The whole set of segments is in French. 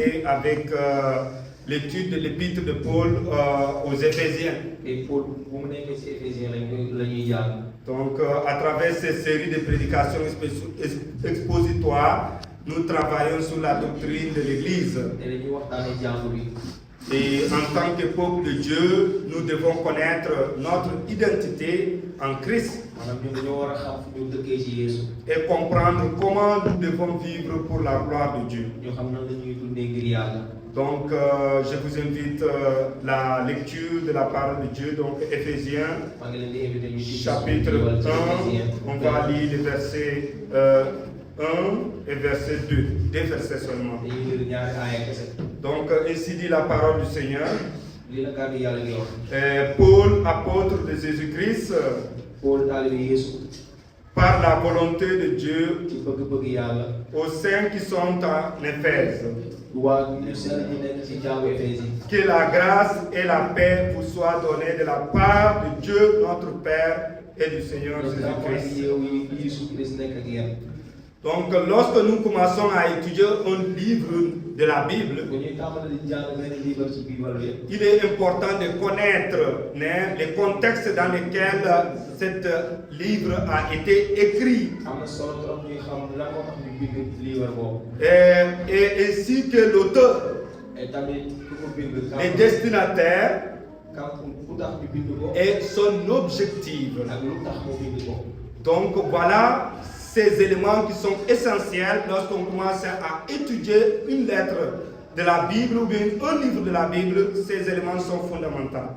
continuer avec l'étude de l'épître de Paul aux Éphésiens. Donc, à travers ces séries de prédications expositoires, nous travaillons sur la doctrine de l'Église. Et en tant que peuple de Dieu, nous devons connaître notre identité en Christ et comprendre comment nous devons vivre pour la gloire de Dieu. Donc, je vous invite la lecture de la parole de Dieu, donc Éphésiens, chapitre 1, on va lire les versets 1 et verset 2, deux versets seulement. Donc, ainsi dit la parole du Seigneur. Paul, apôtre de Jésus-Christ, par la volonté de Dieu, aux saints qui sont en Éphèse, que la grâce et la paix vous soient données de la part de Dieu notre Père et du Seigneur Jésus-Christ. Donc, lorsque nous commençons à étudier un livre de la Bible, il est important de connaître les contextes dans lesquels ce livre a été écrit. Et ainsi que l'auteur, les destinataires et son objectif. Donc, voilà ces éléments qui sont essentiels lorsqu'on commence à étudier une lettre de la Bible ou bien un livre de la Bible. Ces éléments sont fondamentaux.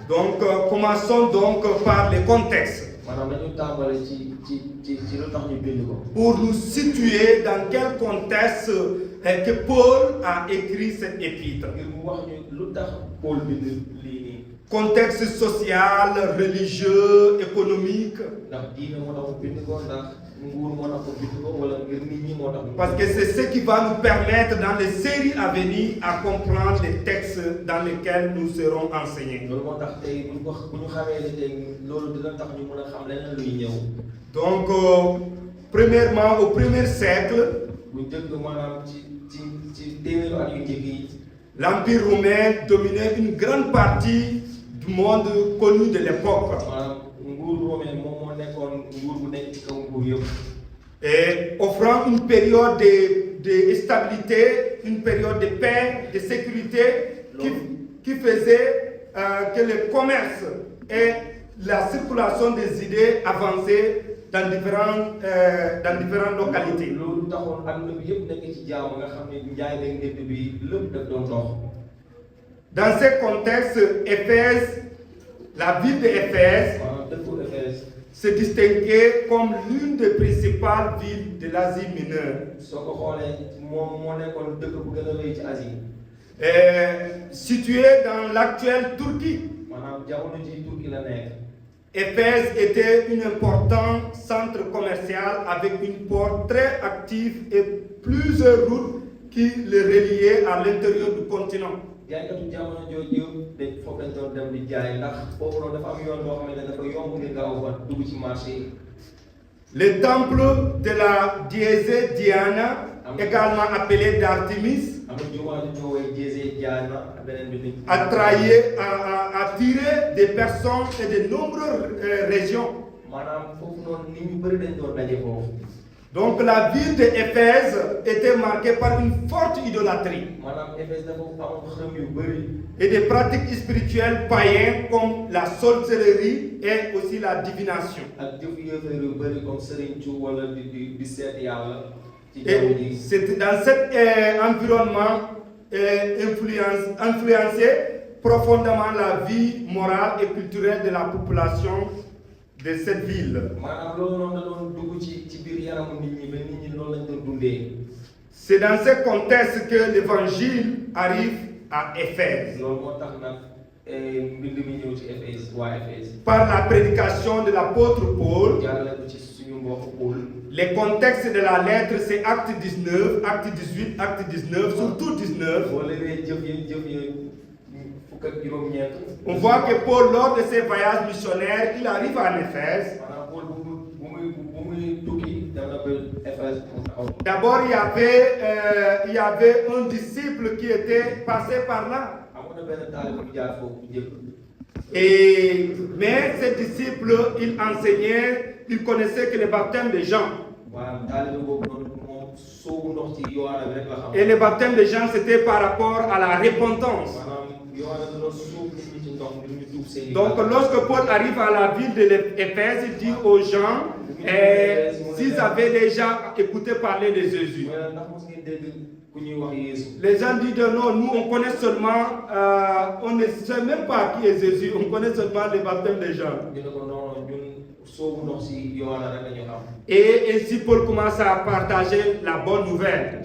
Donc, commençons donc par les contextes. Pour nous situer dans quel contexte que Paul a écrit cette épître. Contexte social, religieux, économique. Parce que c'est ce qui va nous permettre dans les séries à venir à comprendre les textes dans lesquels nous serons enseignés. Donc, premièrement, au premier siècle, l'Empire romain dominait une grande partie du monde connu de l'époque. Et offrant une période de stabilité, une période de paix, de sécurité qui faisait que le commerce et la circulation des idées avançaient dans différentes localités. Dans ce contexte, Éphèse, la ville d'Éphèse se distinguait comme l'une des principales villes de l'Asie mineure. Située dans l'actuelle Turquie. Éphèse était un important centre commercial avec une porte très active et plusieurs routes qui le reliaient à l'intérieur du continent. Le temple de la déesse Diana, également appelé d'Artémis, attirait des personnes et de nombreuses régions. Donc la ville d'Éphèse était marquée par une forte idolâtrie et des pratiques spirituelles païennes comme la sorcellerie et aussi la divination. Et c'est dans cet environnement influencé profondément la vie morale et culturelle de la population de cette ville. C'est dans ce contexte que l'évangile arrive à Éphèse. Par la prédication de l'apôtre Paul. Les contextes de la lettre, c'est acte 19, acte 18, acte 19, surtout 19. On voit que Paul, lors de ses voyages missionnaires, il arrive en Éphèse. D'abord, il y avait un disciple qui était passé par là. Mais ce disciple, il enseignait, il connaissait que le baptême de Jean. Et le baptême de Jean, c'était par rapport à la repentance. Donc, lorsque Paul arrive à la ville de l'Éphèse, il dit aux gens, s'ils avaient déjà écouté parler de Jésus. Les gens disent non, nous on connaît seulement, on ne sait même pas qui est Jésus, on connaît seulement le baptême de Jean. Et ainsi Paul commence à partager la bonne nouvelle.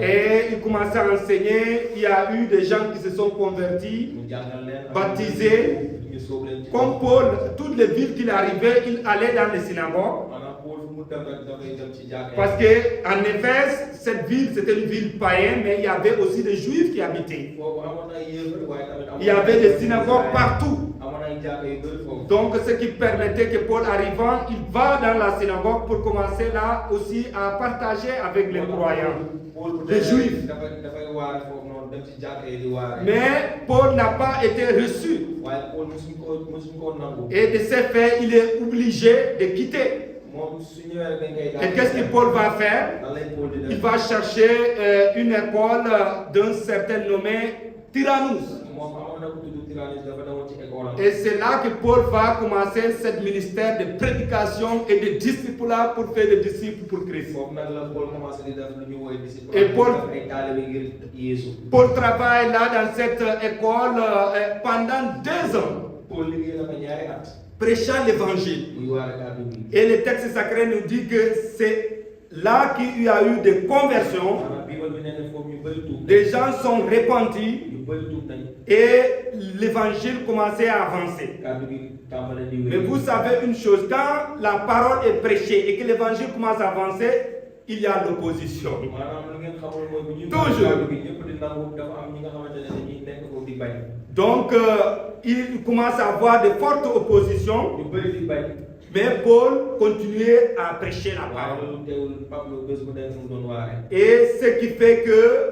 Et il commence à enseigner, il y a eu des gens qui se sont convertis, baptisés. Comme Paul, toutes les villes qu'il arrivait, il allait dans les synagogues. Parce qu'en Éphèse, cette ville, c'était une ville païenne, mais il y avait aussi des juifs qui habitaient. Il y avait des synagogues partout. Donc, ce qui permettait que Paul arrivant, il va dans la synagogue pour commencer là aussi à partager avec les croyants, les juifs. Mais Paul n'a pas été reçu. Et de ce fait, il est obligé de quitter. Et qu'est-ce que Paul va faire? Il va chercher une école d'un certain nommé Tyrannus. Et c'est là que Paul va commencer ce ministère de prédication et de discipulat pour faire des disciples pour Christ. Et Paul travaille là dans cette école pendant 2 ans, prêchant l'évangile. Et le texte sacré nous dit que c'est là qu'il y a eu des conversions. Des gens sont repentis et l'évangile commençait à avancer. Mais vous savez une chose, quand la parole est prêchée et que l'évangile commence à avancer, il y a l'opposition. Toujours. Donc, il commence à avoir de fortes oppositions. Mais Paul continuait à prêcher la parole. Et ce qui fait que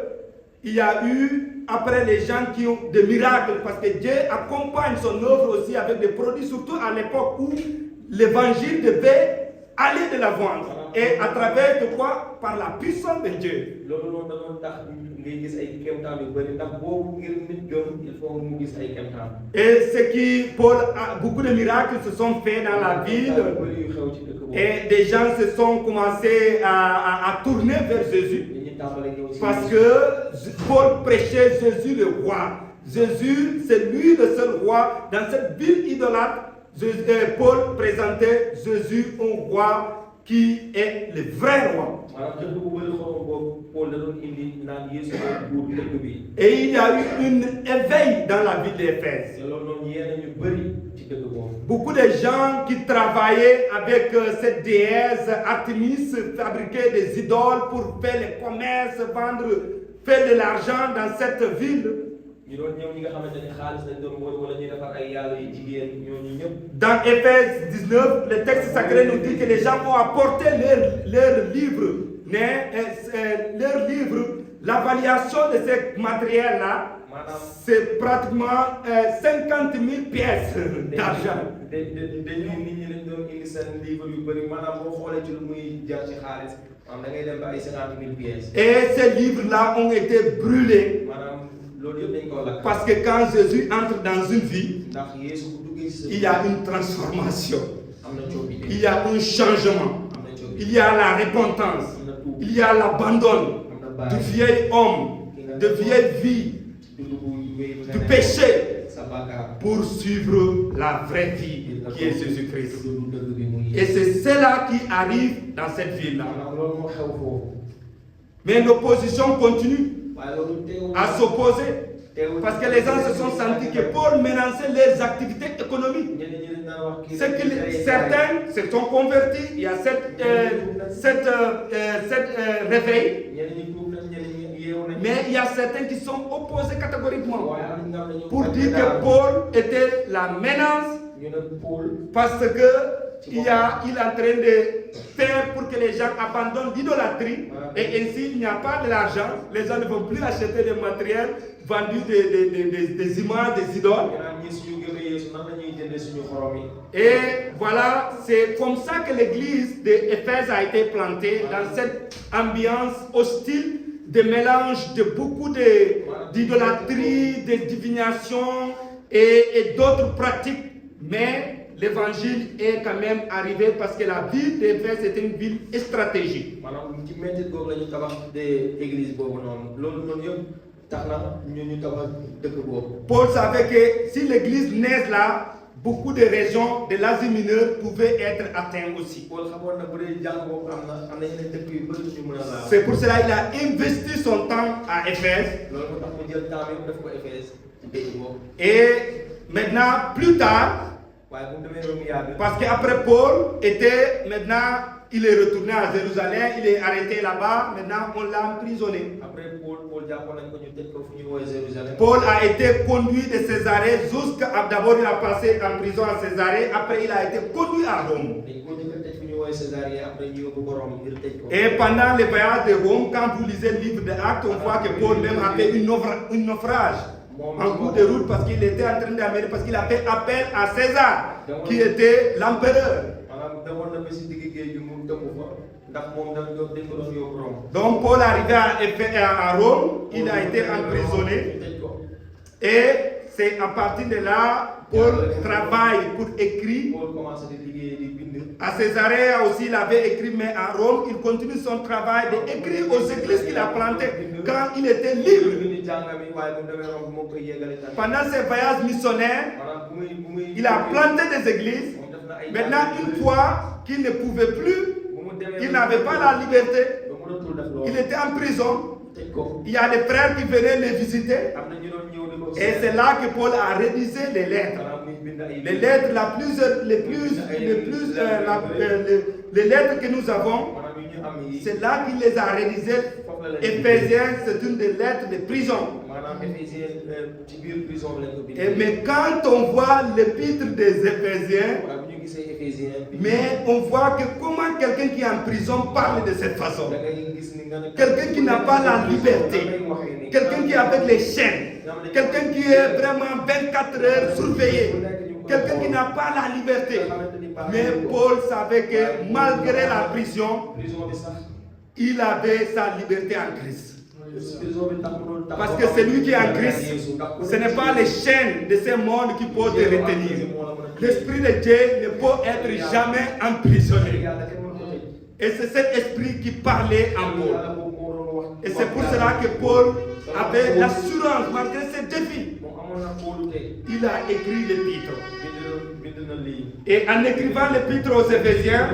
il y a eu, après les gens qui ont des miracles, parce que Dieu accompagne son œuvre aussi avec des produits, surtout à l'époque où l'évangile devait aller de l'avant. Et à travers de quoi? Par la puissance de Dieu. Et ce qui, Paul, beaucoup de miracles se sont faits dans la ville. Et des gens se sont commencés à tourner vers Jésus. Parce que Paul prêchait Jésus le roi. Jésus, c'est lui le seul roi. Dans cette ville idolâtre, Paul présentait Jésus un roi qui est le vrai roi. Et il y a eu un éveil dans la ville d'Éphèse. Beaucoup de gens qui travaillaient avec cette déesse Artémis fabriquaient des idoles pour faire les commerces, vendre, faire de l'argent dans cette ville. Dans Éphèse 19, le texte sacré nous dit que les gens ont apporté leurs livres. L'évaluation de ce matériel-là, c'est pratiquement 50 000 pièces d'argent. Et ces livres-là ont été brûlés. Parce que quand Jésus entre dans une vie, il y a une transformation, il y a un changement, il y a la repentance, il y a l'abandon du vieil homme, de vieille vie, du péché, pour suivre la vraie vie qui est Jésus-Christ. Et c'est cela qui arrive dans cette ville-là. Mais l'opposition continue à s'opposer. Parce que les gens se sont sentis que Paul menaçait leurs activités économiques. Certains se sont convertis, il y a cette réveil. Mais il y a certains qui sont opposés catégoriquement pour dire que Paul était la menace Parce que il est en train de faire pour que les gens abandonnent l'idolâtrie et ainsi il n'y a pas de l'argent. Les gens ne vont plus acheter des matériels vendus des images, des idoles. Et voilà, c'est comme ça que l'église d'Éphèse a été plantée dans cette ambiance hostile de mélange de beaucoup d'idolâtrie, de divination et d'autres pratiques. Mais l'évangile est quand même arrivé parce que la ville d'Éphèse était une ville stratégique. Paul savait que si l'église naît là, beaucoup de régions de l'Asie mineure pouvaient être atteintes aussi. C'est pour cela qu'il a investi son temps à Éphèse. Et maintenant, plus tard, parce qu'après Paul était maintenant, il est retourné à Jérusalem, il est arrêté là-bas, maintenant on l'a emprisonné. Paul a été conduit de Césarée jusqu'à, d'abord il a passé en prison à Césarée, après il a été conduit à Rome. Et pendant le voyage de Rome, quand vous lisez le livre des Actes, on voit que Paul même a fait un naufrage en cours de route parce qu'il était en train d'amener, parce qu'il a fait appel à César, qui était l'empereur. Donc Paul arrivé à Rome, il a été emprisonné et c'est à partir de là Paul travaille pour écrire. À Césarée aussi il avait écrit, mais à Rome il continue son travail d'écrire aux églises qu'il a plantées quand il était libre. Pendant ses voyages missionnaires, il a planté des églises. Maintenant, une fois qu'il ne pouvait plus, il n'avait pas la liberté, il était en prison. Il y a des frères qui venaient les visiter. Et c'est là que Paul a rédigé les lettres. Les lettres les lettres que nous avons, c'est là qu'il les a rédigées. Éphésiens, c'est une des lettres de prison. Mais quand on voit l'épître des Éphésiens, mais on voit que comment quelqu'un qui est en prison parle de cette façon. Quelqu'un qui n'a pas la liberté, quelqu'un qui est avec les chaînes, quelqu'un qui est vraiment 24 heures surveillé, quelqu'un qui n'a pas la liberté. Mais Paul savait que malgré la prison, il avait sa liberté en Christ. Parce que celui qui est en Christ, ce n'est pas les chaînes de ce monde qui peuvent te retenir. L'Esprit de Dieu ne peut être jamais emprisonné. Et c'est cet esprit qui parlait en Paul. Et c'est pour cela que Paul avait l'assurance, malgré ses défis. Il a écrit l'épître. Et en écrivant l'épître aux Éphésiens,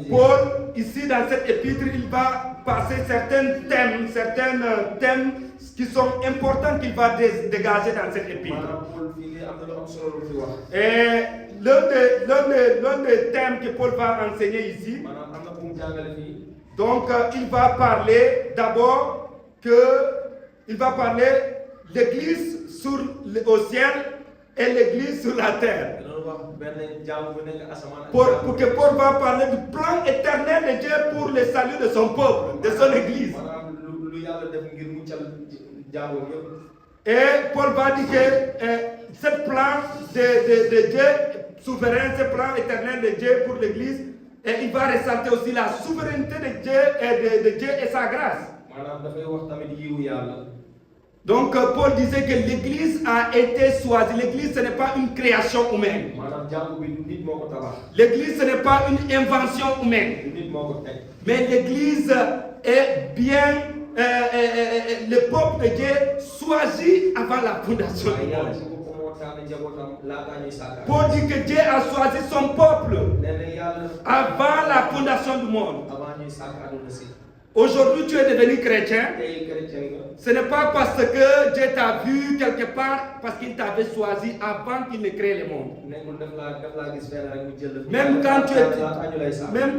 Paul, ici dans cette épître, il va passer certains thèmes qui sont importants qu'il va dégager dans cette épître. Et l'un des thèmes que Paul va enseigner ici, donc il va parler d'abord il va parler l'église au ciel et l'église sur la terre. Pour que Paul va parler du plan éternel de Dieu pour le salut de son peuple, de son église. Et Paul va dire que ce plan de Dieu souverain, ce plan éternel de Dieu pour l'église, et il va ressalter aussi la souveraineté de Dieu et sa grâce. Donc Paul disait que l'église a été choisie. L'église, ce n'est pas une création humaine. L'église, ce n'est pas une invention humaine. Mais l'église est bien le peuple de Dieu choisi avant la fondation du monde. Paul dit que Dieu a choisi son peuple avant la fondation du monde. Aujourd'hui, tu es devenu chrétien. Ce n'est pas parce que Dieu t'a vu quelque part, parce qu'il t'avait choisi avant qu'il ne crée le monde. Même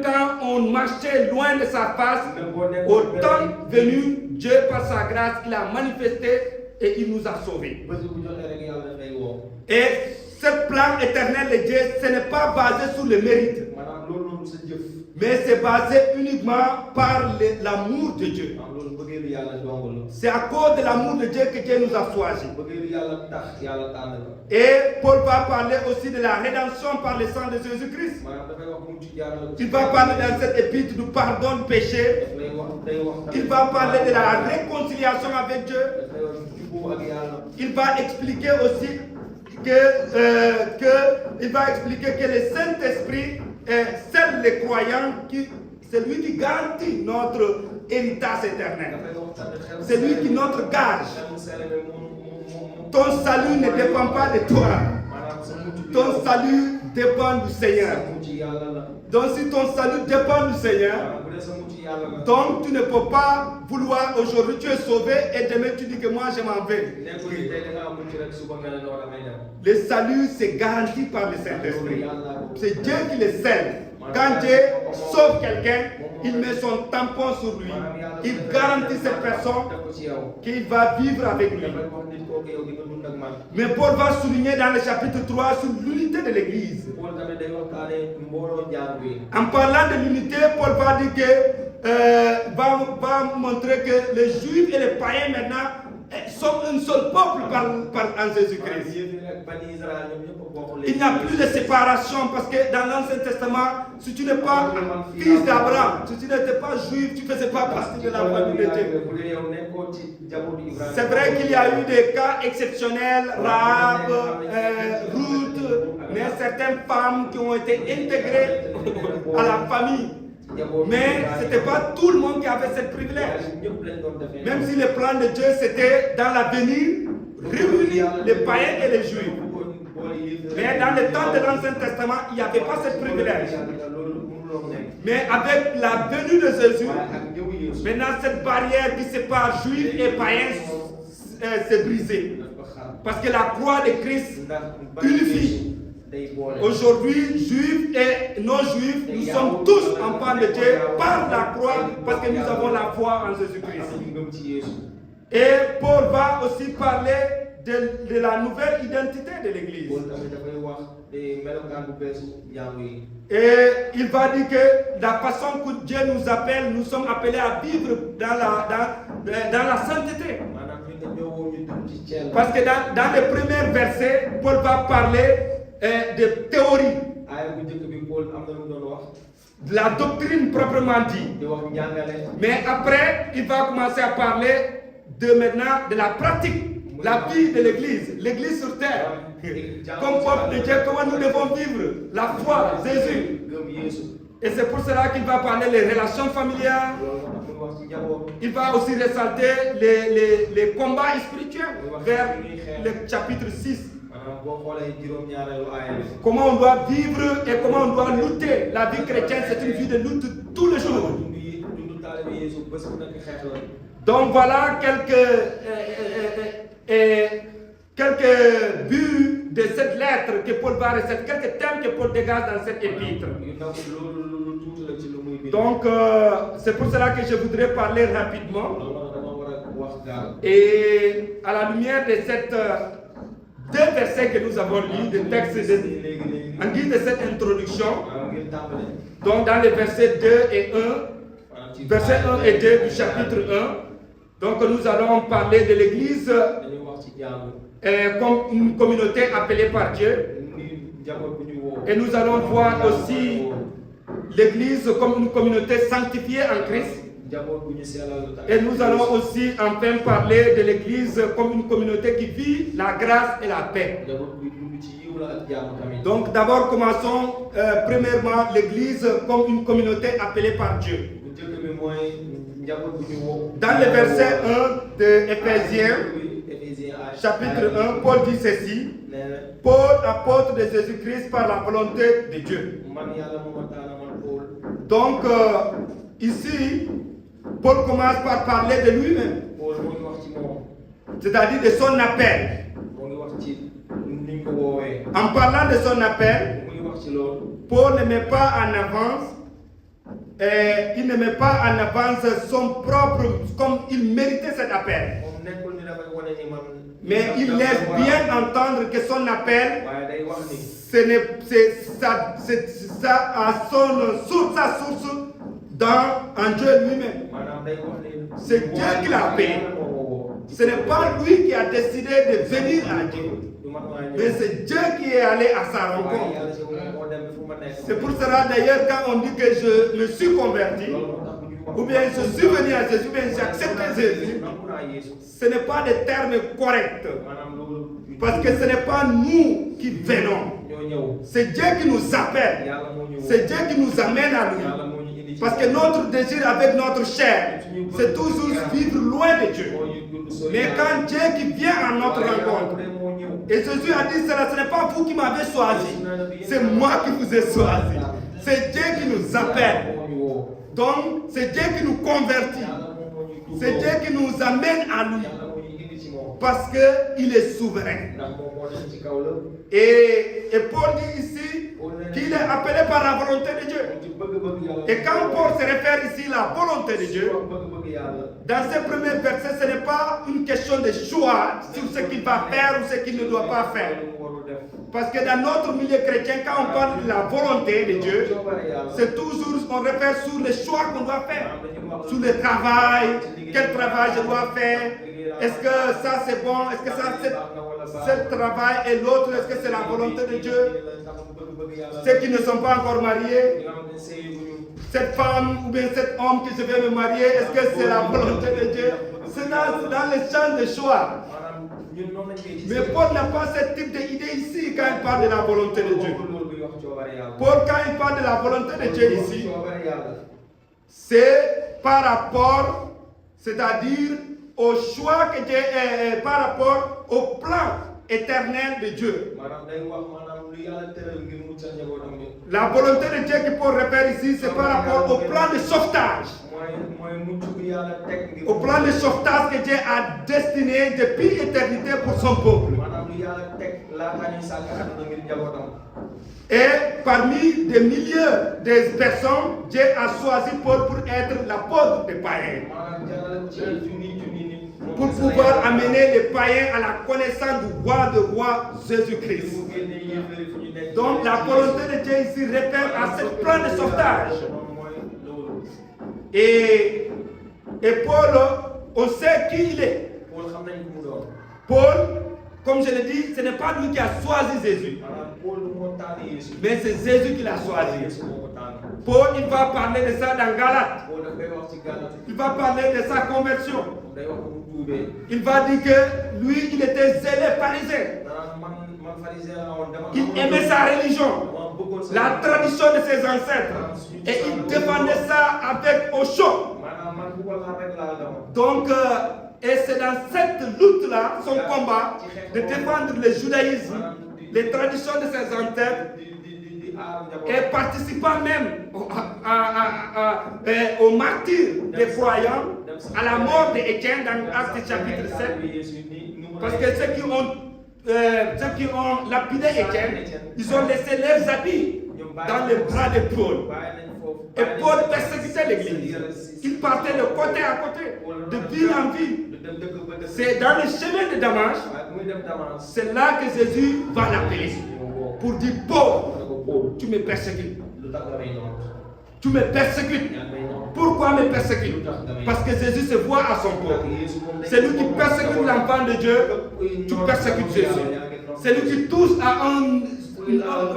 quand on marchait loin de sa face, au temps venu, Dieu par sa grâce, il a manifesté et il nous a sauvés. Et ce plan éternel de Dieu, ce n'est pas basé sur le mérite. Mais c'est basé uniquement par l'amour de Dieu. C'est à cause de l'amour de Dieu que Dieu nous a choisis. Et Paul va parler aussi de la rédemption par le sang de Jésus-Christ. Il va parler dans cette épître du pardon du péché. Il va parler de la réconciliation avec Dieu. Il va expliquer aussi que le Saint-Esprit est seul les croyants c'est lui qui garantit notre héritage éternel. C'est lui qui est notre gage. Ton salut ne dépend pas de toi. Ton salut dépend du Seigneur. Donc si ton salut dépend du Seigneur, donc tu ne peux pas vouloir aujourd'hui tu es sauvé et demain tu dis que moi je m'en vais. Le salut c'est garanti par le Saint-Esprit. C'est Dieu qui le scelle. Quand Dieu sauve quelqu'un, il met son tampon sur lui. Il garantit cette personne qu'il va vivre avec lui. Mais Paul va souligner dans le chapitre 3 sur l'unité de l'Église. En parlant de l'unité, Paul va dire que va montrer que les Juifs et les païens maintenant sont un seul peuple en Jésus-Christ. Il n'y a plus de séparation parce que dans l'Ancien Testament, si tu n'es pas fils d'Abraham, si tu n'étais pas juif, tu ne faisais pas partie de la famille de Dieu. C'est vrai qu'il y a eu des cas exceptionnels, Rahab, Ruth, mais certaines femmes qui ont été intégrées à la famille. Mais ce n'était pas tout le monde qui avait ce privilège. Même si le plan de Dieu c'était dans l'avenir, réunir les païens et les juifs. Mais dans le temps de l'Ancien Testament, il n'y avait pas ce privilège. Mais avec la venue de Jésus, maintenant cette barrière qui sépare juifs et païens s'est brisée. Parce que la croix de Christ unifie. Aujourd'hui, juifs et non-juifs, nous sommes tous enfants de Dieu par la croix parce que nous avons la foi en Jésus-Christ. Et Paul va aussi parler de la nouvelle identité de l'Église. Et il va dire que la façon que Dieu nous appelle, nous sommes appelés à vivre dans la sainteté. Parce que dans les premiers versets, Paul va parler de théorie, de la doctrine proprement dit. Mais après, il va commencer à parler maintenant de la pratique, la vie de l'Église, l'Église sur terre. Comme peuple de Dieu, comment nous devons vivre la foi, Jésus. Et c'est pour cela qu'il va parler des relations familiales. Il va aussi ressalter les combats spirituels vers le chapitre 6. Comment on doit vivre et comment on doit lutter. La vie chrétienne, c'est une vie de lutte tous les jours. Donc voilà quelques buts de cette lettre que Paul va ressortir, quelques thèmes que Paul dégage dans cette épître. Donc c'est pour cela que je voudrais parler rapidement. Et à la lumière de cette deux versets que nous avons lus, des textes en guise de cette introduction, donc dans les versets 2 et 1, versets 1 et 2 du chapitre 1, donc nous allons parler de l'Église comme une communauté appelée par Dieu. Et nous allons voir aussi l'Église comme une communauté sanctifiée en Christ. Et nous allons aussi enfin parler de l'Église comme une communauté qui vit la grâce et la paix. Donc d'abord commençons premièrement l'Église comme une communauté appelée par Dieu. Dans le verset 1 de Éphésiens, chapitre 1, Paul dit ceci: Paul, apôtre de Jésus-Christ par la volonté de Dieu. Donc ici, Paul commence par parler de lui-même, c'est-à-dire de son appel. En parlant de son appel, Paul ne met pas en avance, il ne met pas en avance son propre, comme il méritait cet appel. Mais il laisse bien entendre que son appel, ça a sa source en Dieu lui-même. C'est Dieu qui l'a appelé. Ce n'est pas lui qui a décidé de venir à Dieu, mais c'est Dieu qui est allé à sa rencontre. C'est pour cela d'ailleurs quand on dit que je me suis converti, ou bien je suis venu à Jésus, ou bien j'ai accepté Jésus, ce n'est pas des termes corrects. Parce que ce n'est pas nous qui venons. C'est Dieu qui nous appelle. C'est Dieu qui nous amène à lui. Parce que notre désir avec notre chair, c'est toujours vivre loin de Dieu. Mais quand Dieu qui vient à notre rencontre, et Jésus a dit cela, ce n'est pas vous qui m'avez choisi, c'est moi qui vous ai choisi. C'est Dieu qui nous appelle. Donc, c'est Dieu qui nous convertit. C'est Dieu qui nous amène à lui. Parce qu'il est souverain. Et Paul dit ici qu'il est appelé par la volonté de Dieu. Et quand Paul se réfère ici à la volonté de Dieu, dans ces premiers versets, ce n'est pas une question de choix sur ce qu'il va faire ou ce qu'il ne doit pas faire. Parce que dans notre milieu chrétien, quand on parle de la volonté de Dieu, c'est toujours, on réfère sur les choix qu'on doit faire. Sur le travail, quel travail je dois faire, est-ce que ça c'est bon, est-ce que ça c'est travail et l'autre, est-ce que c'est la volonté de Dieu. Ceux qui ne sont pas encore mariés, cette femme ou bien cet homme que je vais me marier, est-ce que c'est la volonté de Dieu? C'est dans les champs de choix. Mais Paul n'a pas ce type d'idée ici quand il parle de la volonté de Dieu. Paul, quand il parle de la volonté de Dieu ici, c'est par rapport, c'est-à-dire au choix que Dieu est, par rapport au plan éternel de Dieu. La volonté de Dieu qui Paul répère ici, c'est par rapport au plan de sauvetage. Au plan de sauvetage que Dieu a destiné depuis l'éternité pour son peuple. Et parmi des milliers de personnes, Dieu a choisi Paul pour être l'apôtre des païens. Pour pouvoir amener les païens à la connaissance du roi de rois Jésus-Christ. Donc la volonté de Dieu ici réfère à ce plan de sauvetage. Et Paul, on sait qui il est. Paul, comme je l'ai dit, ce n'est pas lui qui a choisi Jésus. Mais c'est Jésus qui l'a choisi. Paul, il va parler de ça dans Galates. Il va parler de sa conversion. Il va dire que lui, il était zélé pharisien. Il aimait sa religion, la tradition de ses ancêtres. Et il défendait ça avec au chaud. Donc, et c'est dans cette lutte-là, son combat, de défendre le judaïsme, les traditions de ses ancêtres, et participant même au martyre des croyants, à la mort d'Étienne dans Actes chapitre 7. Parce que ceux qui ont lapidé Étienne, ils ont laissé leurs habits dans les bras de Paul. Et Paul persécutait l'église. Il partait de côté à côté, de ville en ville. C'est dans le chemin de Damas, c'est là que Jésus va l'appeler pour dire Paul, tu me persécutes. Tu me persécutes. Pourquoi me persécutes? Parce que Jésus se voit à son peuple. C'est lui qui persécute l'enfant de Dieu, tu persécutes Jésus. C'est lui qui touche à un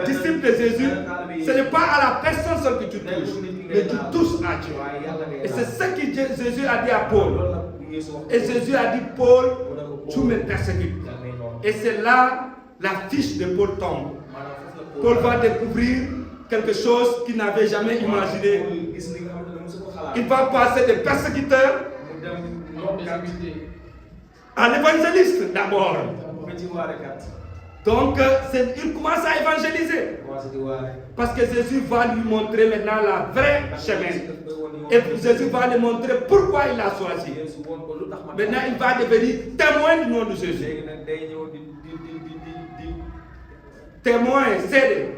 disciple de Jésus, ce n'est pas à la personne seule que tu touches, mais tu touches à Dieu. Et c'est ce que Jésus a dit à Paul. Et Jésus a dit, Paul, tu me persécutes. Et c'est là la fiche de Paul tombe. Paul va découvrir quelque chose qu'il n'avait jamais imaginé. Il va passer de persécuteur à l'évangéliste d'abord. Donc, il commence à évangéliser. Parce que Jésus va lui montrer maintenant la vraie chemin. Et Jésus va lui montrer pourquoi il l'a choisi. Maintenant, il va devenir témoin du nom de Jésus. Témoin, c'est.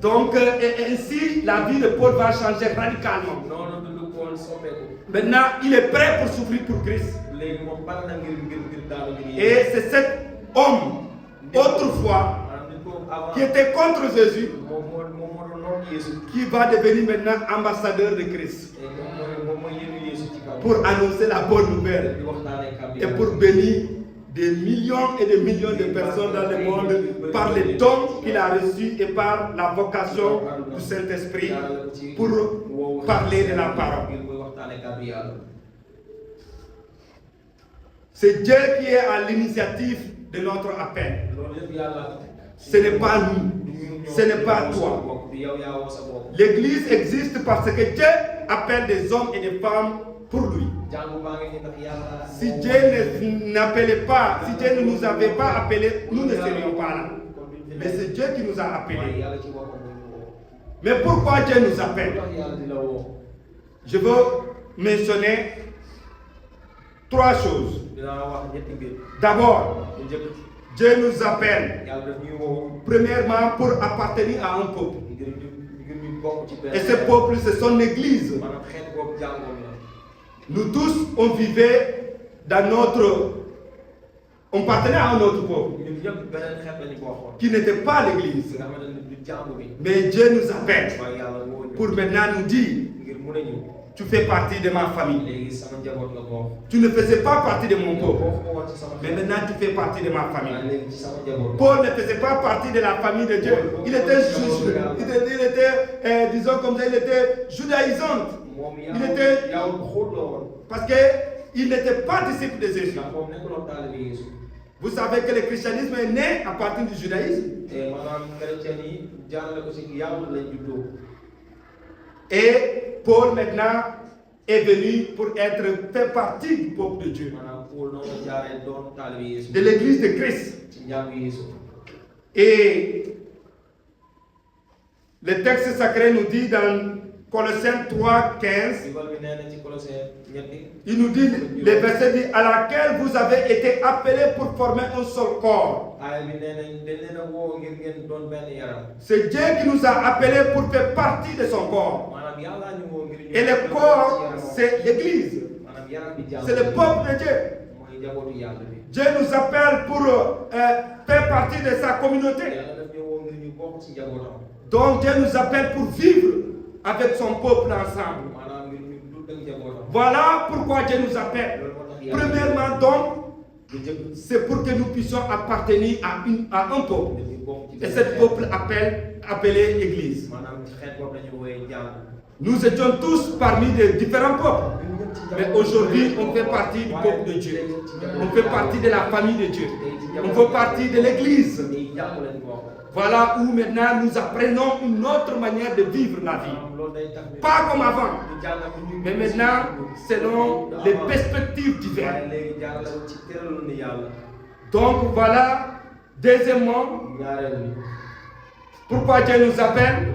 Donc, ainsi, la vie de Paul va changer radicalement. Maintenant, il est prêt pour souffrir pour Christ. Et c'est cet homme, autrefois, qui était contre Jésus, qui va devenir maintenant ambassadeur de Christ pour annoncer la bonne nouvelle et pour bénir des millions et des millions de personnes dans le monde par les dons qu'il a reçus et par la vocation du Saint-Esprit pour parler de la parole. C'est Dieu qui est à l'initiative de notre appel. Ce n'est pas nous, ce n'est pas toi. L'Église existe parce que Dieu appelle des hommes et des femmes pour lui. Si Dieu n'appelait pas, si Dieu ne nous avait pas appelés, nous ne serions pas là. Mais c'est Dieu qui nous a appelés. Mais pourquoi Dieu nous appelle? Je veux mentionner 3 choses. D'abord, Dieu nous appelle, premièrement, pour appartenir à un peuple. Et ce peuple, c'est son Église. Nous tous, on vivait dans on appartenait à un autre peuple qui n'était pas l'Église. Mais Dieu nous appelle pour maintenant nous dire: tu fais partie de ma famille. Tu ne faisais pas partie de mon peuple, mais maintenant tu fais partie de ma famille. Paul ne faisait pas partie de la famille de Dieu. Il était disons comme ça, il était judaïsant. Il était, parce qu'il n'était pas disciple de Jésus. Vous savez que le christianisme est né à partir du judaïsme. Et Paul maintenant est venu pour faire partie du peuple de Dieu, de l'église de Christ. Et le texte sacré nous dit dans Colossiens 3, 15, il nous dit, le verset dit: à laquelle vous avez été appelés pour former un seul corps. C'est Dieu qui nous a appelés pour faire partie de son corps. Et le corps, c'est l'église. C'est le peuple de Dieu. Dieu nous appelle pour faire partie de sa communauté. Donc Dieu nous appelle pour vivre avec son peuple ensemble. Voilà pourquoi Dieu nous appelle. Premièrement donc, c'est pour que nous puissions appartenir à un peuple. Et ce peuple appelé Église. Nous étions tous parmi des différents peuples. Mais aujourd'hui, on fait partie du peuple de Dieu. On fait partie de la famille de Dieu. On fait partie de l'Église. Voilà où maintenant nous apprenons une autre manière de vivre la vie. Pas comme avant, mais maintenant selon les perspectives diverses. Donc voilà, deuxièmement, pourquoi Dieu nous appelle?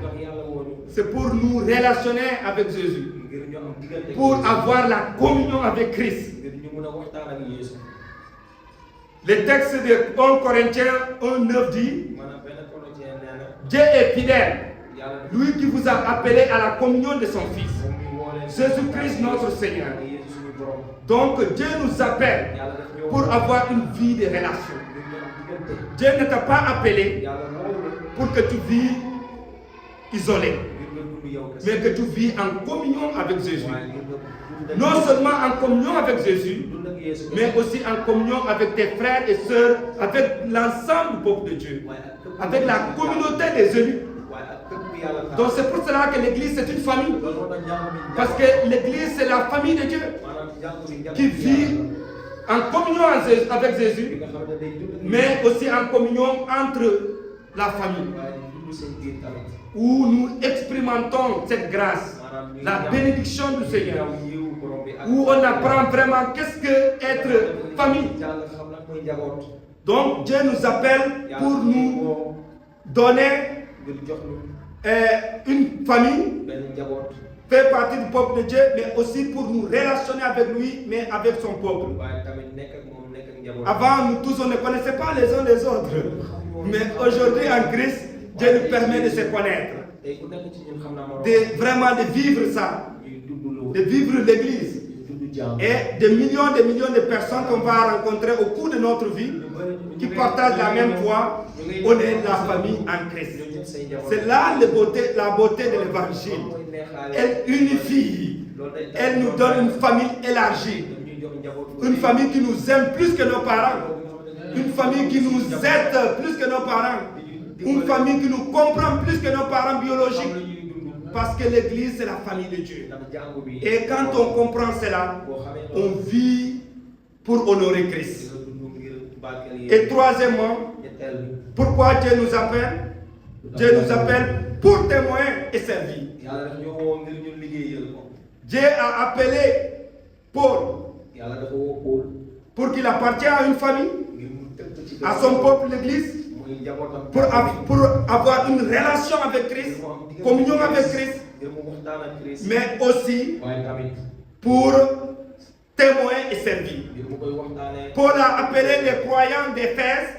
C'est pour nous relationner avec Jésus, pour avoir la communion avec Christ. Le texte de 1 Corinthiens 1:9 dit: Dieu est fidèle, lui qui vous a appelé à la communion de son Fils, Jésus-Christ notre Seigneur. Donc Dieu nous appelle pour avoir une vie de relation. Dieu ne t'a pas appelé pour que tu vives isolé, mais que tu vis en communion avec Jésus. Non seulement en communion avec Jésus, mais aussi en communion avec tes frères et sœurs, avec l'ensemble du peuple de Dieu, avec la communauté des élus. Donc c'est pour cela que l'Église c'est une famille. Parce que l'Église c'est la famille de Dieu qui vit en communion avec Jésus, mais aussi en communion entre la famille, où nous expérimentons cette grâce, la bénédiction du Seigneur, où on apprend vraiment qu'est-ce que être famille. Donc Dieu nous appelle pour nous donner une famille, faire partie du peuple de Dieu, mais aussi pour nous relationner avec lui, mais avec son peuple. Avant, nous tous, on ne connaissait pas les uns les autres. Mais aujourd'hui, en Christ, Dieu nous permet de se connaître, vraiment de vivre ça. de vivre l'église. Et des millions de personnes qu'on va rencontrer au cours de notre vie qui partagent la même foi, on est la famille en Christ. C'est là la beauté de l'évangile. Elle unifie, elle nous donne une famille élargie, une famille qui nous aime plus que nos parents, une famille qui nous aide plus que nos parents, une famille qui nous comprend plus que nos parents biologiques. Parce que l'église, c'est la famille de Dieu. Et quand on comprend cela, on vit pour honorer Christ. Et troisièmement, pourquoi Dieu nous appelle? Dieu nous appelle pour témoigner et servir. Dieu a appelé Paul pour qu'il appartienne à une famille, à son peuple, l'église, pour avoir une relation avec Christ, communion avec Christ, mais aussi pour témoigner et servir. Paul a appelé les croyants d'Éphèse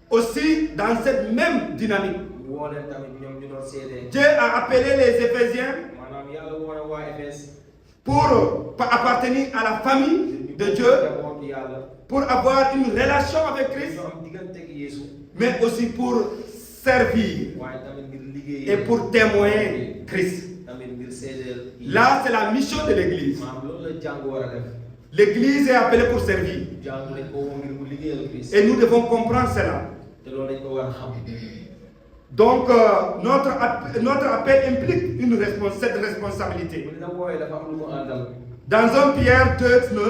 aussi dans cette même dynamique. Dieu a appelé les Éphésiens pour appartenir à la famille de Dieu, pour avoir une relation avec Christ, mais aussi pour servir et pour témoigner Christ. Là, c'est la mission de l'Église. L'Église est appelée pour servir. Et nous devons comprendre cela. Donc, notre appel implique cette responsabilité. Dans 1 Pierre 2,9,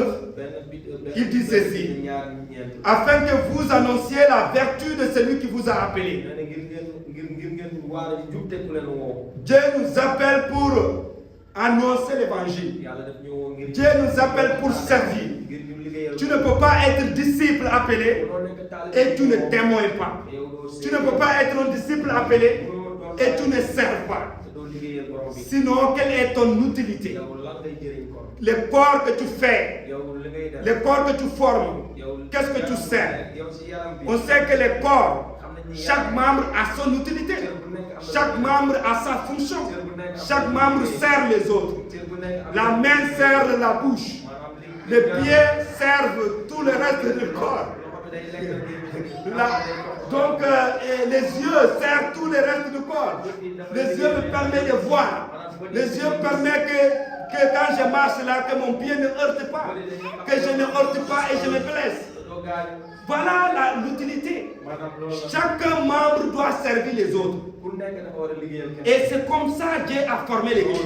il dit ceci: afin que vous annonciez la vertu de celui qui vous a appelé. Dieu nous appelle pour annoncer l'évangile. Dieu nous appelle pour servir. Tu ne peux pas être disciple appelé et tu ne témoignes pas. Tu ne peux pas être un disciple appelé et tu ne sers pas. Sinon, quelle est ton utilité? Les corps que tu fais, les corps que tu formes, qu'est-ce que tu sers? On sait que les corps, chaque membre a son utilité. Chaque membre a sa fonction. Chaque membre sert les autres. La main sert la bouche. Les pieds servent tout le reste du corps. Donc, les yeux servent tout le reste du corps. Les yeux me permettent de voir. Les yeux permettent que quand je marche là, que mon pied ne heurte pas. Que je ne heurte pas et je me blesse. Voilà l'utilité. Chaque membre doit servir les autres. Et c'est comme ça que Dieu a formé l'Église.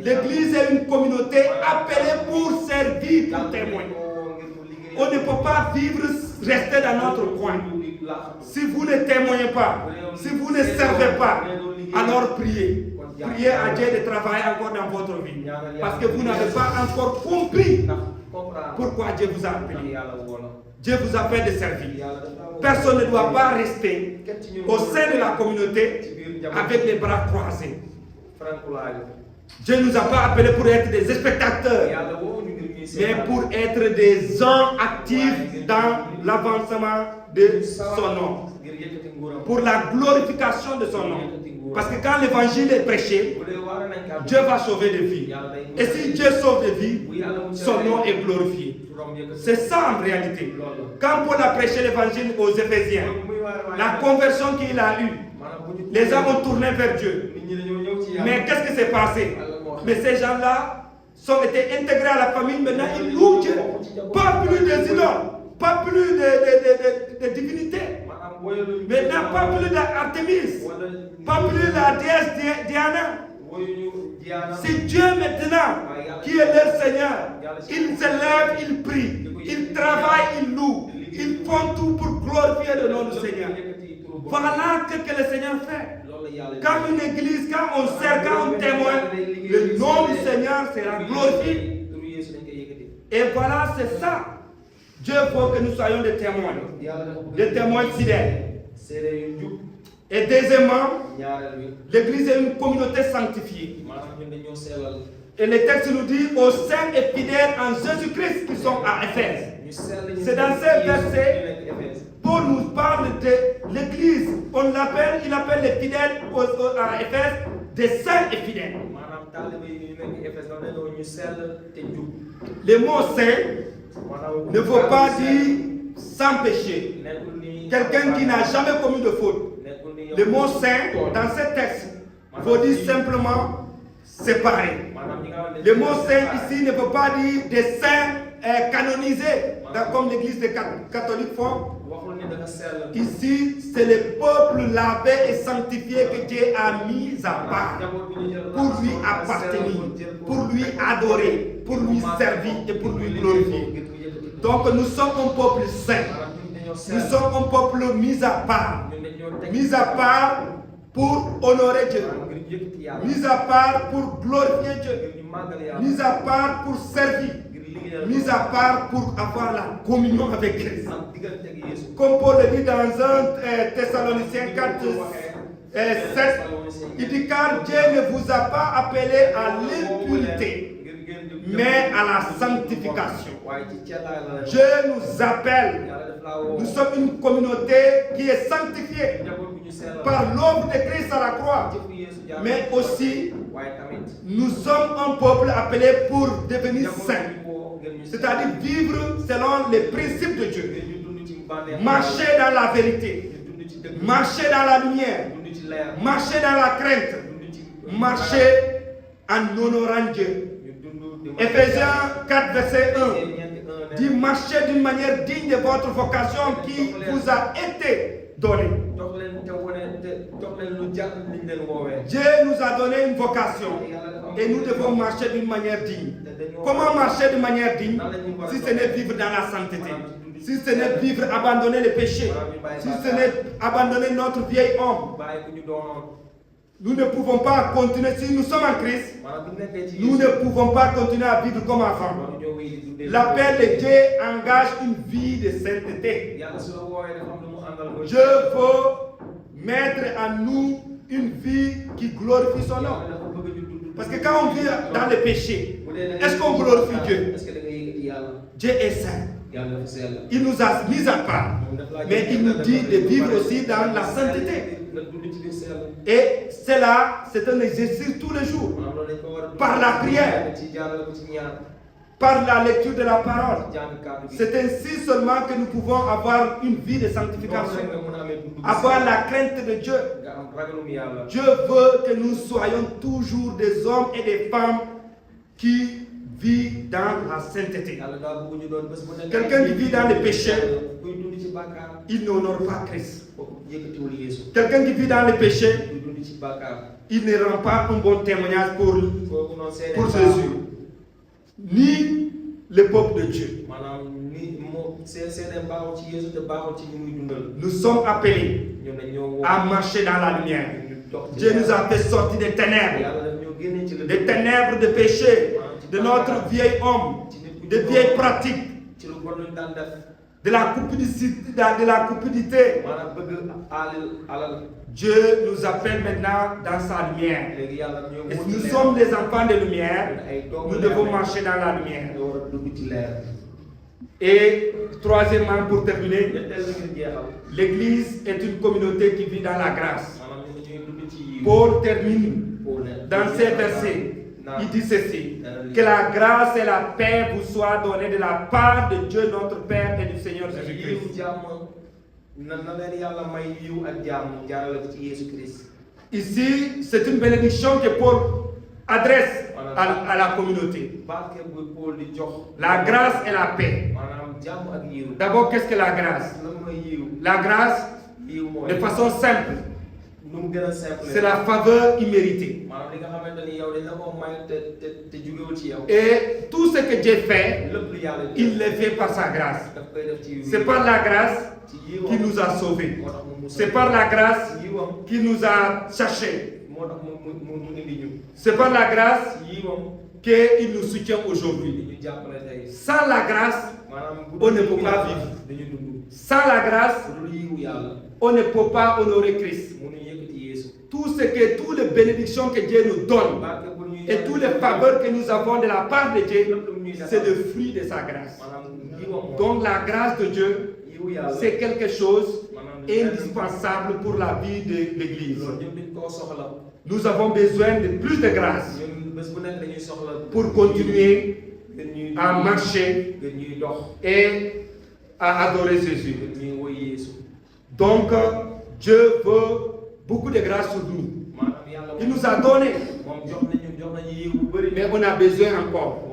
L'Église est une communauté appelée pour servir, pour témoigner. On ne peut pas vivre, rester dans notre coin. Si vous ne témoignez pas, si vous ne servez pas, alors priez. Priez à Dieu de travailler encore dans votre vie. Parce que vous n'avez pas encore compris pourquoi Dieu vous a appelé. Dieu vous appelle de servir. Personne ne doit pas rester au sein de la communauté avec les bras croisés. Dieu ne nous a pas appelés pour être des spectateurs, mais pour être des gens actifs dans l'avancement de son nom, pour la glorification de son nom. Parce que quand l'évangile est prêché, Dieu va sauver des vies. Et si Dieu sauve des vies, son nom est glorifié. C'est ça en réalité. Quand Paul a prêché l'évangile aux Éphésiens, la conversion qu'il a eue, les gens ont tourné vers Dieu. Mais qu'est-ce qui s'est passé? Mais ces gens-là sont été intégrés à la famille. Maintenant, ils louent Dieu. Pas plus de idoles, pas plus de divinités. Maintenant, pas plus d'Artémis, pas plus de la déesse Diana. C'est Dieu maintenant qui est leur Seigneur. Ils se lèvent, ils prient, ils travaillent, ils louent. Ils font tout pour glorifier le nom du Seigneur. Voilà ce que le Seigneur fait. Quand une église, quand on sert, quand on témoigne, le nom du Seigneur sera glorifié. Et voilà, c'est ça. Dieu veut que nous soyons des témoins fidèles. Et deuxièmement, l'église est une communauté sanctifiée. Et le texte nous dit aux saints et fidèles en Jésus-Christ qui sont à Éphèse. C'est dans ces versets, Paul nous parle de l'église. Il appelle les fidèles à Éphèse des saints et fidèles. Le mot saint ne veut pas dire sans péché. Quelqu'un qui n'a jamais commis de faute. Le mot saint dans ce texte veut dire simplement séparé. Le mot saint ici ne veut pas dire des saints canonisés, comme l'église des catholiques font. Ici, c'est le peuple lavé et sanctifié que Dieu a mis à part pour lui appartenir, pour lui adorer, pour lui servir et pour lui glorifier. Donc nous sommes un peuple saint. Nous sommes un peuple mis à part pour honorer Dieu, mis à part pour glorifier Dieu, mis à part pour servir, mis à part pour avoir la communion avec Christ. Comme Paul le dit dans 1 Thessaloniciens 4, 7, il dit car Dieu ne vous a pas appelé à l'impureté, mais à la sanctification. Dieu nous appelle. Nous sommes une communauté qui est sanctifiée par l'œuvre de Christ à la croix. Mais aussi, nous sommes un peuple appelé pour devenir saint. C'est-à-dire vivre selon les principes de Dieu. Marcher dans la vérité. Marcher dans la lumière. Marcher dans la crainte. Marcher en honorant Dieu. Ephésiens 4, verset 1 dit marchez d'une manière digne de votre vocation qui vous a été donnée. Dieu nous a donné une vocation et nous devons marcher d'une manière digne. Comment marcher d'une manière digne si ce n'est vivre dans la sainteté, si ce n'est vivre, abandonner le péché, si ce n'est abandonner notre vieil homme? Nous ne pouvons pas continuer, si nous sommes en Christ, nous ne pouvons pas continuer à vivre comme avant. L'appel de Dieu engage une vie de sainteté. Dieu veut mettre en nous une vie qui glorifie son nom. Parce que quand on vit dans le péché, est-ce qu'on glorifie Dieu? Dieu est saint. Il nous a mis à part. Mais il nous dit de vivre aussi dans la sainteté. Et cela, c'est un exercice tous les jours. Par la prière, par la lecture de la parole. C'est ainsi seulement que nous pouvons avoir une vie de sanctification. Avoir la crainte de Dieu. Dieu veut que nous soyons toujours des hommes et des femmes qui vivent dans la sainteté. Quelqu'un qui vit dans le péché, il n'honore pas Christ. Quelqu'un qui vit dans le péché, il ne rend pas un bon témoignage pour Jésus, ni le peuple de Dieu. Nous sommes appelés à marcher dans la lumière. Dieu nous a fait sortir des ténèbres de péché, de notre vieil homme, de vieilles pratiques, de la cupidité. Dieu nous appelle maintenant dans sa lumière. Et si nous sommes des enfants de lumière, nous devons marcher dans la lumière. Et troisièmement, pour terminer, l'Église est une communauté qui vit dans la grâce. Paul termine dans ces versets. Il dit ceci: que la grâce et la paix vous soient données de la part de Dieu notre Père et du Seigneur Jésus-Christ. Ici, c'est une bénédiction que Paul adresse à la communauté. La grâce et la paix. D'abord, qu'est-ce que la grâce? La grâce, de façon simple, c'est la faveur imméritée. Et tout ce que Dieu fait, il le fait par sa grâce. C'est par la grâce qui nous a sauvés. C'est par la grâce qui nous a cherchés. C'est par la grâce qu'il nous soutient aujourd'hui. Sans la grâce, on ne peut pas vivre. Sans la grâce, on ne peut pas honorer Christ. Toutes les bénédictions que Dieu nous donne et toutes les faveurs que nous avons de la part de Dieu, c'est le fruit de sa grâce. Donc la grâce de Dieu, c'est quelque chose indispensable pour la vie de l'Église. Nous avons besoin de plus de grâce. pour continuer à marcher et à adorer Jésus. Donc, Dieu veut beaucoup de grâce sur nous. Il nous a donné, mais on a besoin encore.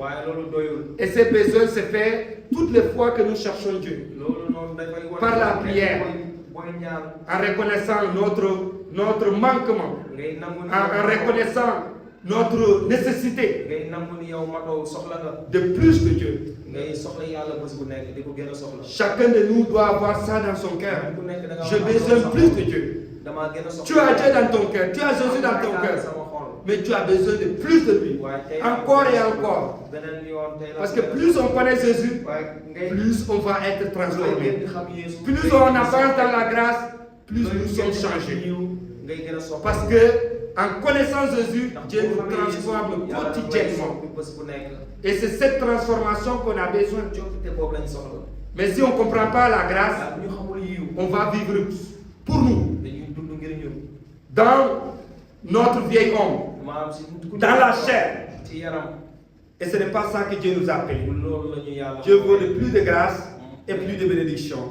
Et ces besoins se fait toutes les fois que nous cherchons Dieu. Par la prière, en reconnaissant notre manquement, en reconnaissant notre nécessité de plus de Dieu. Chacun de nous doit avoir ça dans son cœur. J'ai besoin plus de Dieu. Tu as Dieu dans ton cœur, tu as Jésus dans ton cœur, mais tu as besoin de plus de lui, encore et encore. Parce que plus on connaît Jésus, plus on va être transformé. Plus on avance dans la grâce, plus nous sommes changés. Parce que en connaissant Jésus, Dieu nous transforme quotidiennement. Et c'est cette transformation qu'on a besoin. Mais si on ne comprend pas la grâce, on va vivre pour nous. Dans notre vieil homme, dans la chair. Et ce n'est pas ça que Dieu nous appelle. Dieu veut plus de grâce et plus de bénédiction.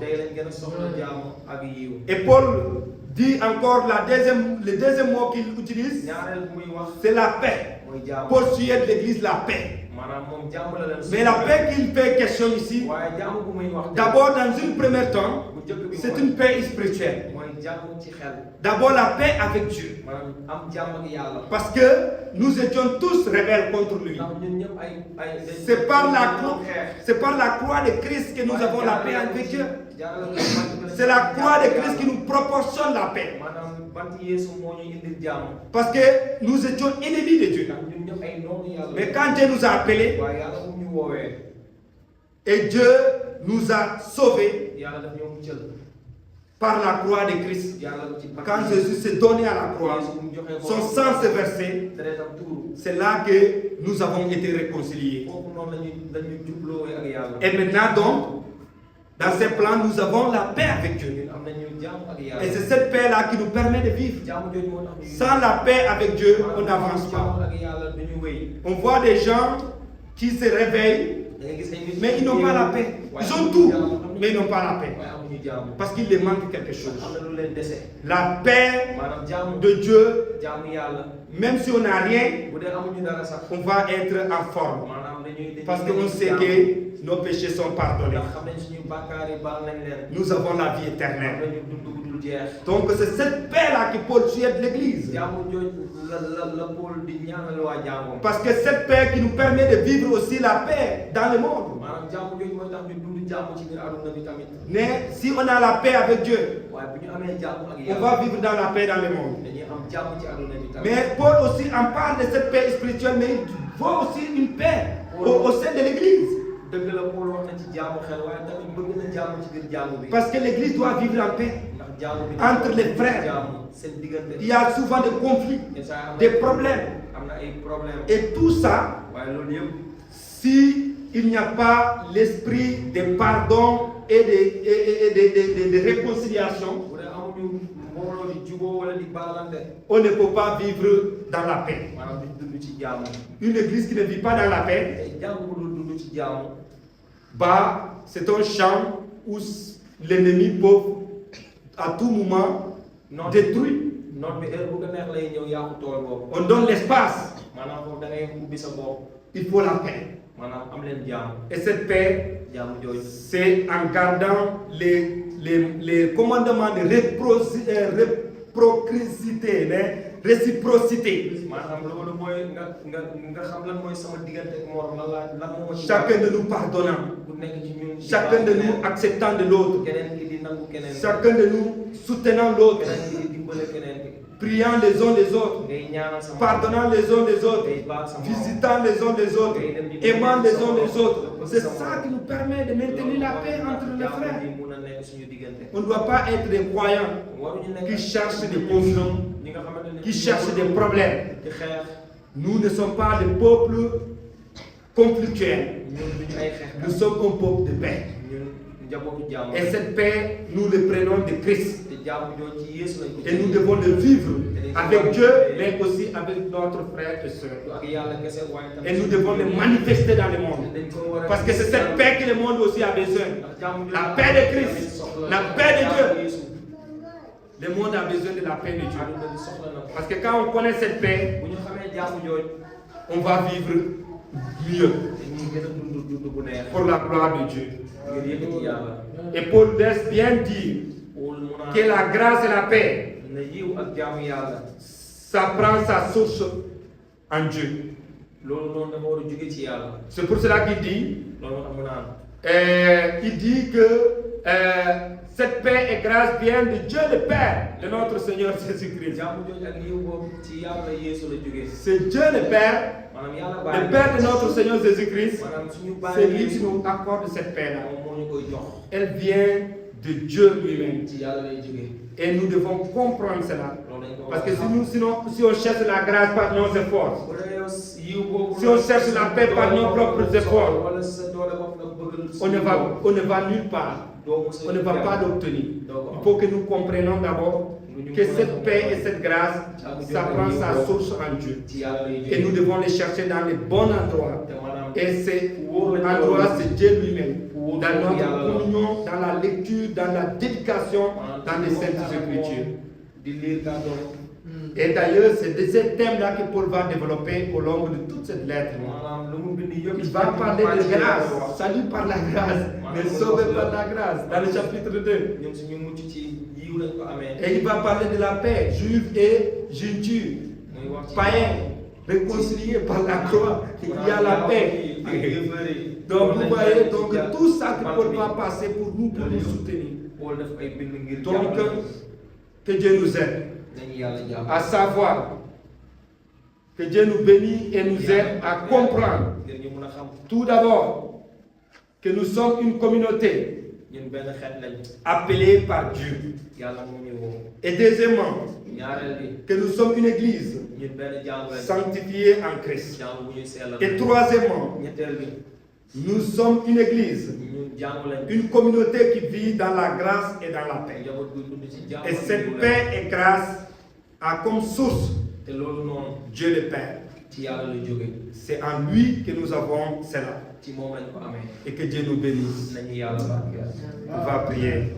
Et Paul dit encore le deuxième mot qu'il utilise, c'est la paix. Paul sujet de l'église, la paix. Mais la paix qu'il fait question ici, d'abord dans une première temps, c'est une paix spirituelle. D'abord la paix avec Dieu. Parce que nous étions tous rebelles contre lui. C'est par la croix de Christ que nous avons la paix avec Dieu. C'est la croix de Christ qui nous proportionne la paix. Parce que nous étions ennemis de Dieu. Mais quand Dieu nous a appelés, et Dieu nous a sauvés par la croix de Christ. Quand Jésus s'est donné à la croix, son sang s'est versé, c'est là que nous avons été réconciliés. Et maintenant donc, dans ces plans, nous avons la paix avec Dieu. Et c'est cette paix-là qui nous permet de vivre. Sans la paix avec Dieu, on n'avance pas. On voit des gens qui se réveillent, mais ils n'ont pas la paix. Ils ont tout, mais ils n'ont pas la paix. Parce qu'il leur manque quelque chose. La paix de Dieu, même si on n'a rien, on va être en forme. Parce qu'on sait que nos péchés sont pardonnés. Nous avons la vie éternelle. Donc c'est cette paix-là que Paul souhaite de l'Église. Parce que cette paix qui nous permet de vivre aussi la paix dans le monde. Mais si on a la paix avec Dieu, on va vivre dans la paix dans le monde. Mais Paul aussi en parle de cette paix spirituelle, mais il faut aussi une paix au sein de l'Église. Parce que l'Église doit vivre en paix entre les frères. Il y a souvent des conflits, des problèmes. Et tout ça, si il n'y a pas l'esprit de pardon et de réconciliation, on ne peut pas vivre dans la paix. Une église qui ne vit pas dans la paix, c'est un champ où l'ennemi peut à tout moment détruire. On donne l'espace. Il faut la paix. Et cette paix, c'est en gardant les commandements de réciprocité. Chacun de nous pardonnant, chacun de nous acceptant de l'autre, chacun de nous soutenant l'autre, priant les uns les autres, pardonnant les uns les autres, visitant les uns les autres, aimant les uns les autres. C'est ça qui nous permet de maintenir la paix entre les frères. On ne doit pas être des croyants qui cherchent des conflits, qui cherchent des problèmes. Nous ne sommes pas des peuples conflictuels. Nous sommes un peuple de paix. Et cette paix, nous le prenons de Christ. Et nous devons le vivre avec Dieu, mais aussi avec notre frère et soeur. Et nous devons le manifester dans le monde. Parce que c'est cette paix que le monde aussi a besoin. La paix de Christ, la paix de Dieu. Le monde a besoin de la paix de Dieu. Parce que quand on connaît cette paix, on va vivre mieux. Pour la gloire de Dieu. Et Paul laisse bien dire que la grâce et la paix, ça prend sa source en Dieu. C'est pour cela qu'il dit, que cette paix et grâce viennent de Dieu le Père, de notre Seigneur Jésus-Christ. C'est Dieu le Père de notre Seigneur Jésus-Christ. C'est lui qui nous accorde cette paix-là. Elle vient de Dieu lui-même. Et nous devons comprendre cela. Parce que si on cherche la grâce par nos efforts, si on cherche la paix par nos propres efforts, on ne va nulle part. On ne va pas l'obtenir. Il faut que nous comprenions d'abord que cette paix et cette grâce, ça prend sa source en Dieu. Et nous devons les chercher dans les bons endroits. Et ces endroits, c'est Dieu lui-même. Dans notre communion, dans la lecture, dans la dédication, dans les Saintes Écritures. Et d'ailleurs, c'est de ce thème-là que Paul va développer au long de toute cette lettre. Il va parler de grâce, salut par la grâce, mais sauvé par la grâce, dans le chapitre 2. Et il va parler de la paix, juif et gentil, païen, réconcilié par la croix. Il y a la paix. Donc vous voyez, donc tout ça que Paul va passer pour nous soutenir. Donc que Dieu nous aide. À savoir que Dieu nous bénit et nous aide à comprendre tout d'abord que nous sommes une communauté appelée par Dieu. Et deuxièmement, que nous sommes une église sanctifiée en Christ. Et troisièmement, nous sommes une église, une communauté qui vit dans la grâce et dans la paix. Et cette paix et grâce a comme source Dieu le Père. C'est en lui que nous avons cela. Et que Dieu nous bénisse. On va prier.